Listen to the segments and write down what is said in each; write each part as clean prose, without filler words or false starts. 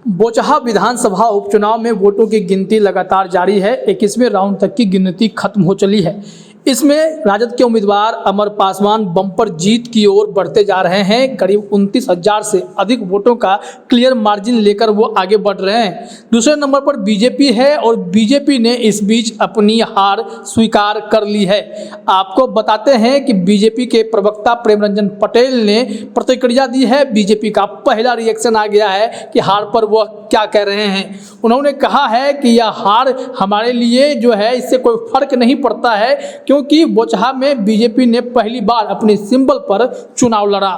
बोचहा विधानसभा उपचुनाव में वोटों की गिनती लगातार जारी है। 21वें राउंड तक की गिनती खत्म हो चली है। इसमें राजद के उम्मीदवार अमर पासवान बम्पर जीत की ओर बढ़ते जा रहे हैं। करीब 29,000 से अधिक वोटों का क्लियर मार्जिन लेकर वो आगे बढ़ रहे हैं। दूसरे नंबर पर बीजेपी है और बीजेपी ने इस बीच अपनी हार स्वीकार कर ली है। आपको बताते हैं कि बीजेपी के प्रवक्ता प्रेम रंजन पटेल ने प्रतिक्रिया दी है। बीजेपी का पहला रिएक्शन आ गया है कि हार पर वह क्या कह रहे हैं। उन्होंने कहा है कि यह हार हमारे लिए जो है इससे कोई फर्क नहीं पड़ता है, क्योंकि बोचहा में बीजेपी ने पहली बार अपने सिंबल पर चुनाव लड़ा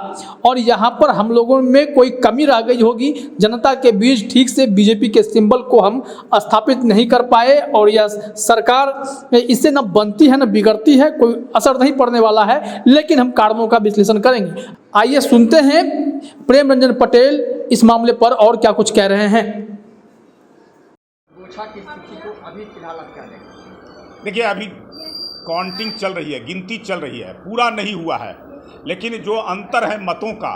और यहाँ पर हम लोगों में कोई कमी रह गई होगी। जनता के बीच ठीक से बीजेपी के सिंबल को हम स्थापित नहीं कर पाए और यह सरकार इससे न बनती है न बिगड़ती है, कोई असर नहीं पड़ने वाला है, लेकिन हम कारणों का विश्लेषण करेंगे। आइए सुनते हैं प्रेम रंजन पटेल इस मामले पर और क्या कुछ कह रहे हैं। बोचहा की स्थिति को अभी फिलहाल आप क्या देखें? देखिए, अभी काउंटिंग चल रही है, गिनती चल रही है, पूरा नहीं हुआ है, लेकिन जो अंतर है मतों का,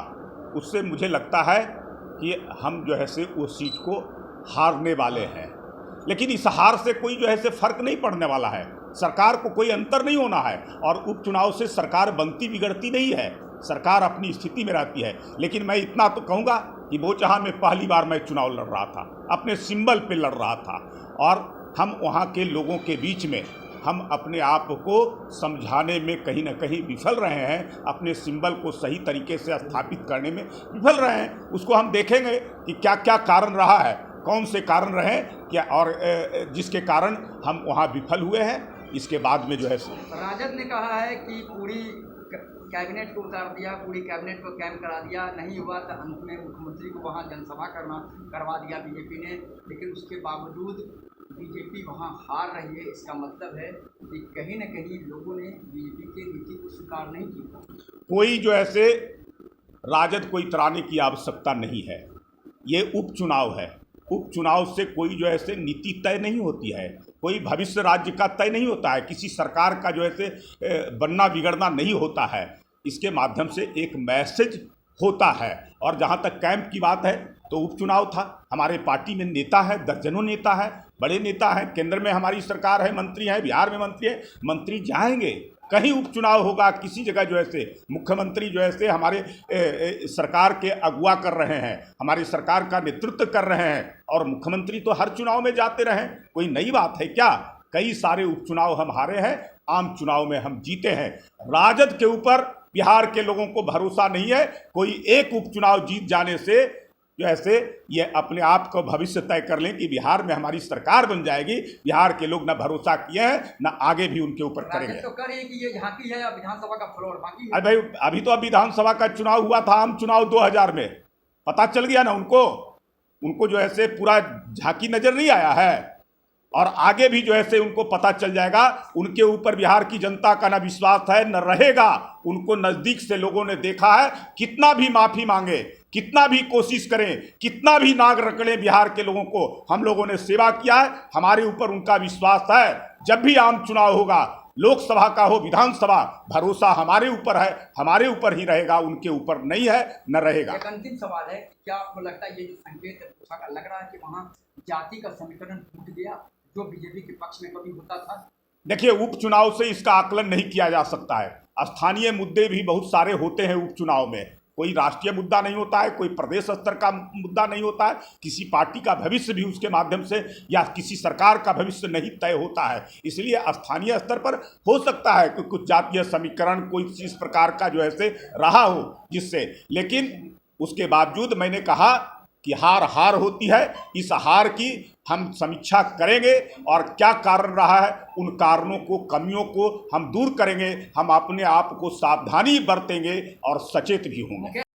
उससे मुझे लगता है कि हम जो है से वो सीट को हारने वाले हैं। लेकिन इस हार से कोई जो है से फर्क नहीं पड़ने वाला है। सरकार को कोई अंतर नहीं होना है और उपचुनाव से सरकार बनती बिगड़ती नहीं है, सरकार अपनी स्थिति में रहती है। लेकिन मैं इतना तो कहूँगा कि बोचहा में पहली बार मैं चुनाव लड़ रहा था, अपने सिंबल पे लड़ रहा था और हम वहाँ के लोगों के बीच में हम अपने आप को समझाने में कहीं ना कहीं विफल रहे हैं, अपने सिंबल को सही तरीके से स्थापित करने में विफल रहे हैं। उसको हम देखेंगे कि क्या क्या कारण रहा है, कौन से कारण रहे क्या और जिसके कारण हम वहाँ विफल हुए हैं। इसके बाद में जो है राजद ने कहा है कि पूरी कैबिनेट को उतार दिया, पूरी कैबिनेट को कैम्प करा दिया, नहीं हुआ तो अंत में मुख्यमंत्री को वहाँ जनसभा करवा दिया बीजेपी ने, लेकिन उसके बावजूद बीजेपी वहाँ हार रही है। इसका मतलब है कि कहीं न कहीं लोगों ने बीजेपी की नीति को स्वीकार नहीं की। कोई जो ऐसे राजद को इतराने की आवश्यकता नहीं है। ये उपचुनाव है, उपचुनाव से कोई जो ऐसे नीति तय नहीं होती है, कोई भविष्य राज्य का तय नहीं होता है, किसी सरकार का जो ऐसे बनना बिगड़ना नहीं होता है। इसके माध्यम से एक मैसेज होता है। और जहाँ तक कैंप की बात है तो उपचुनाव था, हमारे पार्टी में नेता है, दर्जनों नेता है, बड़े नेता हैं, केंद्र में हमारी सरकार है, मंत्री हैं, बिहार में मंत्री है, मंत्री जाएंगे, कहीं उपचुनाव होगा, किसी जगह जो ऐसे मुख्यमंत्री जो ऐसे हमारे सरकार के अगुवा कर रहे हैं, हमारी सरकार का नेतृत्व कर रहे हैं और मुख्यमंत्री तो हर चुनाव में जाते रहें, कोई नई बात है क्या? कई सारे उपचुनाव हम हारे हैं, आम चुनाव में हम जीते हैं। राजद के ऊपर बिहार के लोगों को भरोसा नहीं है। कोई एक उपचुनाव जीत जाने से जो ऐसे ये अपने आप को भविष्य तय कर लें कि बिहार में हमारी सरकार बन जाएगी। बिहार के लोग ना भरोसा किए हैं, ना आगे भी उनके ऊपर करेंगे। तो करिए कि ये झांकी है या विधानसभा का फ्लोर बाकी है? अरे भाई, अभी तो विधानसभा का चुनाव हुआ था, आम चुनाव 2000 में, पता चल गया ना उनको जो ऐसे पूरा झांकी नजर नहीं आया है और आगे भी जो ऐसे उनको पता चल जाएगा। उनके ऊपर बिहार की जनता का ना विश्वास है न रहेगा। उनको नज़दीक से लोगों ने देखा है, कितना भी माफ़ी मांगे, कितना भी कोशिश करें, कितना भी नाक रगड़ें, बिहार के लोगों को हम लोगों ने सेवा किया है, हमारे ऊपर उनका विश्वास है। जब भी आम चुनाव होगा, लोकसभा का हो विधानसभा, भरोसा हमारे ऊपर है, हमारे ऊपर ही रहेगा, उनके ऊपर नहीं है, न रहेगा। एक अंतिम सवाल है, क्या आपको लगता है ये जो संकेत बोचहा का लग रहा है कि वहाँ जाति का समीकरण टूट गया जो बीजेपी के पक्ष में कभी होता था? देखिए, उपचुनाव से इसका आकलन नहीं किया जा सकता है। स्थानीय मुद्दे भी बहुत सारे होते हैं उपचुनाव में, कोई राष्ट्रीय मुद्दा नहीं होता है, कोई प्रदेश स्तर का मुद्दा नहीं होता है, किसी पार्टी का भविष्य भी उसके माध्यम से या किसी सरकार का भविष्य नहीं तय होता है। इसलिए स्थानीय स्तर पर हो सकता है कि कुछ जातीय समीकरण कोई इस प्रकार का जो ऐसे रहा हो जिससे, लेकिन उसके बावजूद मैंने कहा कि हार होती है। इस हार की हम समीक्षा करेंगे और क्या कारण रहा है, उन कारणों को, कमियों को हम दूर करेंगे। हम अपने आप को सावधानी बरतेंगे और सचेत भी होंगे।